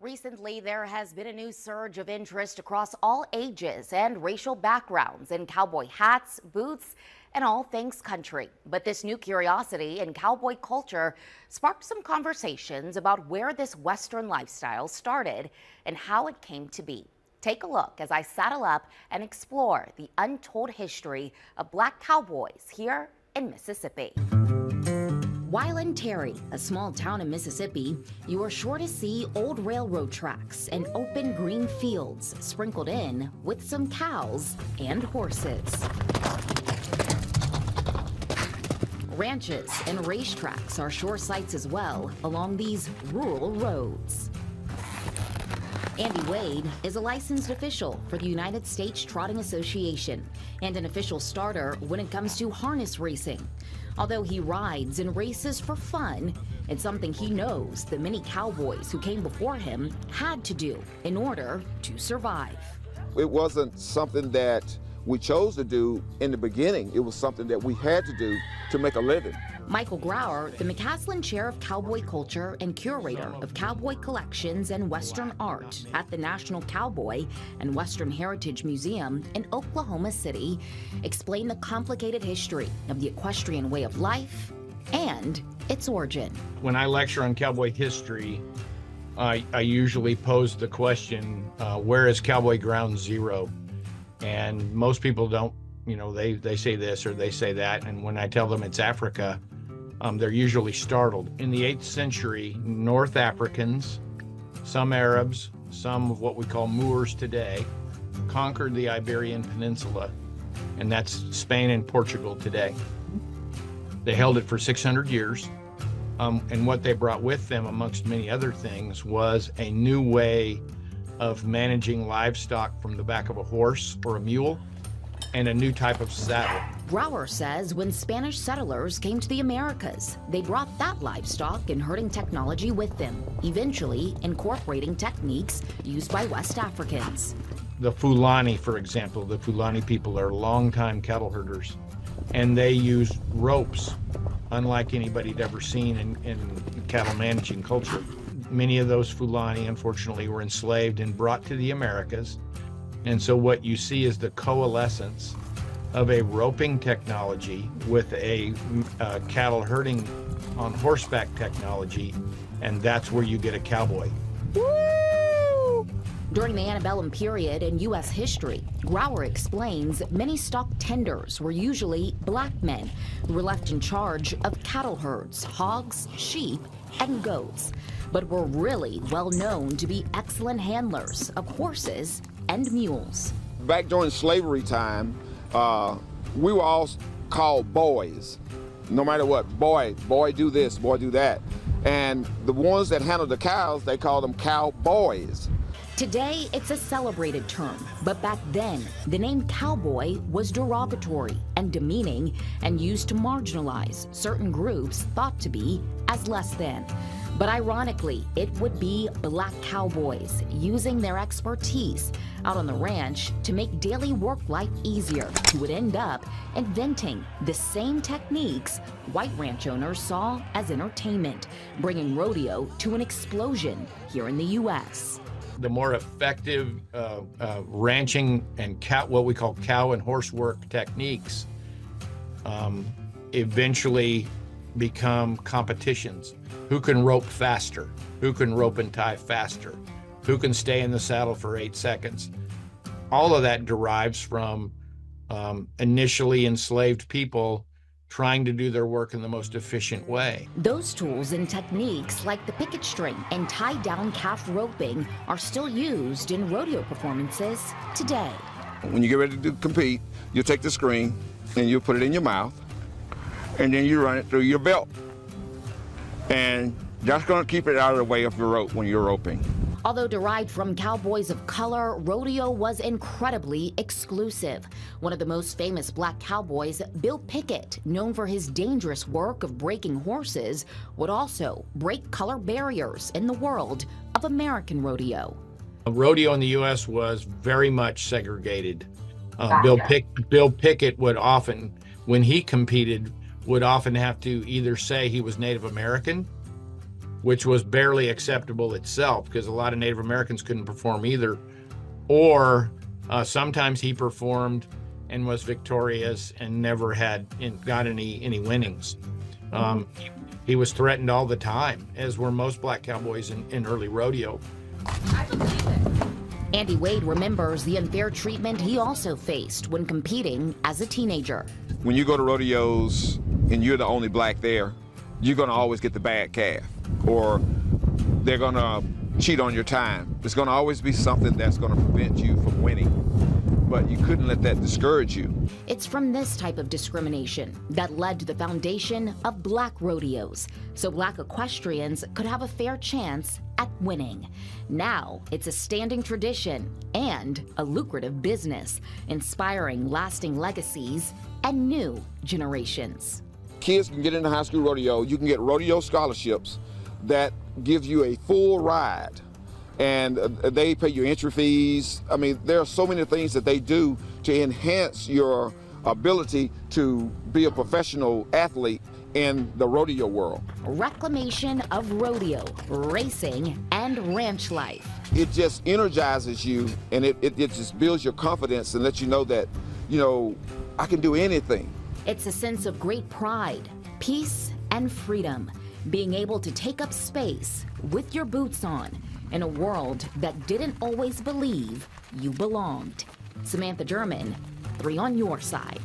Recently, there has been a new surge of interest across all ages and racial backgrounds in cowboy hats, boots, and all things country. But this new curiosity in cowboy culture sparked some conversations about where this Western lifestyle started and how it came to be. Take a look as I saddle up and explore the untold history of black cowboys here in Mississippi. While in Terry, a small town in Mississippi, you are sure to see old railroad tracks and open green fields sprinkled in with some cows and horses. Ranches and racetracks are sure sights as well along these rural roads. Andy Wade is a licensed official for the United States Trotting Association and an official starter when it comes to harness racing. Although he rides and races for fun, it's something he knows the many cowboys who came before him had to do in order to survive. It wasn't something that we chose to do in the beginning. It was something that we had to do to make a living. Michael Grauer, the McCaslin Chair of Cowboy Culture and Curator of Cowboy Collections and Western Art at the National Cowboy and Western Heritage Museum in Oklahoma City, explained the complicated history of the equestrian way of life and its origin. When I lecture on cowboy history, I usually pose the question, where is cowboy ground zero? And most people don't, they say this or they say that. And when I tell them it's Africa, they're usually startled. In the 8th century, North Africans, some Arabs, some of what we call Moors today, conquered the Iberian Peninsula, and that's Spain and Portugal today. They held it for 600 years, and what they brought with them, amongst many other things, was a new way of managing livestock from the back of a horse or a mule, and a new type of saddle. Grauer says when Spanish settlers came to the Americas, they brought that livestock and herding technology with them, eventually incorporating techniques used by West Africans. The Fulani, for example, the Fulani people are longtime cattle herders, and they use ropes, unlike anybody'd ever seen in cattle managing culture. Many of those Fulani, unfortunately, were enslaved and brought to the Americas. And so what you see is the coalescence of a roping technology with a cattle herding on horseback technology, and that's where you get a cowboy. Woo! During the antebellum period in U.S. history, Grauer explains many stock tenders were usually black men who were left in charge of cattle herds, hogs, sheep, and goats, but were really well known to be excellent handlers of horses and mules. Back during slavery time, we were all called boys. No matter what, boy do this, boy do that. And the ones that handled the cows, they called them cowboys. Today, it's a celebrated term, but back then, the name cowboy was derogatory and demeaning and used to marginalize certain groups thought to be as less than. But ironically, it would be black cowboys using their expertise out on the ranch to make daily work life easier who would end up inventing the same techniques white ranch owners saw as entertainment, bringing rodeo to an explosion here in the U.S. The more effective ranching and what we call cow and horse work techniques eventually become competitions. Who can rope faster? Who can rope and tie faster? Who can stay in the saddle for 8 seconds? All of that derives from initially enslaved people trying to do their work in the most efficient way. Those tools and techniques like the picket string and tie-down calf roping are still used in rodeo performances today. When you get ready to compete, you take the screen and you put it in your mouth, and then you run it through your belt. And that's going to keep it out of the way of your rope when you're roping. Although derived from cowboys of color, rodeo was incredibly exclusive. One of the most famous black cowboys, Bill Pickett, known for his dangerous work of breaking horses, would also break color barriers in the world of American rodeo. Rodeo in the U.S. was very much segregated. Bill Pickett would often, when he competed, would often have to either say he was Native American, which was barely acceptable itself because a lot of Native Americans couldn't perform either. Or sometimes he performed and was victorious and never got any winnings. He was threatened all the time, as were most black cowboys in early rodeo. I believe it. Andy Wade remembers the unfair treatment he also faced when competing as a teenager. When you go to rodeos and you're the only black there, you're gonna always get the bad calf, or they're gonna cheat on your time. There's gonna always be something that's gonna prevent you from winning. But you couldn't let that discourage you. It's from this type of discrimination that led to the foundation of black rodeos, so black equestrians could have a fair chance at winning. Now it's a standing tradition and a lucrative business, inspiring lasting legacies and new generations. Kids can get into high school rodeo. You can get rodeo scholarships that give you a full ride, and they pay your entry fees. I mean, there are so many things that they do to enhance your ability to be a professional athlete in the rodeo world. Reclamation of rodeo, racing, and ranch life. It just energizes you, and it just builds your confidence and lets you know that, I can do anything. It's a sense of great pride, peace, and freedom, being able to take up space with your boots on in a world that didn't always believe you belonged. Samantha German, 3 on your side.